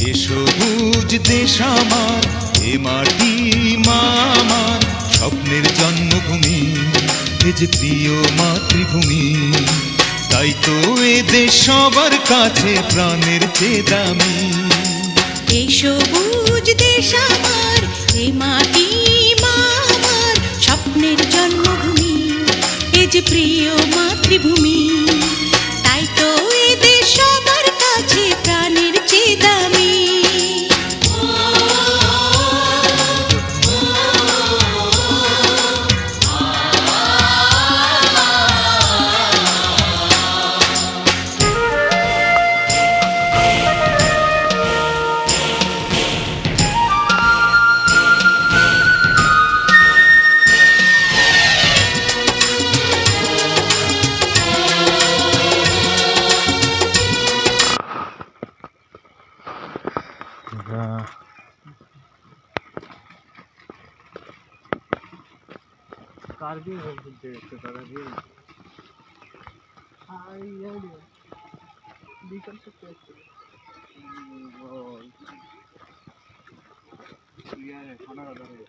এ সবুজ দেশ আমার, এ মাটি মা আমার, স্বপ্নের জন্মভূমি, এ যে প্রিয় মাতৃভূমি। তাই তো এ দেশ সবার কাছে প্রাণের চেয়ে দামি। এই সবুজ দেশ আমার, এই মাটি মা আমার, স্বপ্নের জন্মভূমি, এ যে প্রিয় মাতৃভূমি। তাই তো এ দেশ সবার কাছে প্রাণের চেয়ে দামি। Carving বলতে তারা দিয়ে আই আইডিয়া বিকল করতে ও ইয়ার খানা দাঁড়ায়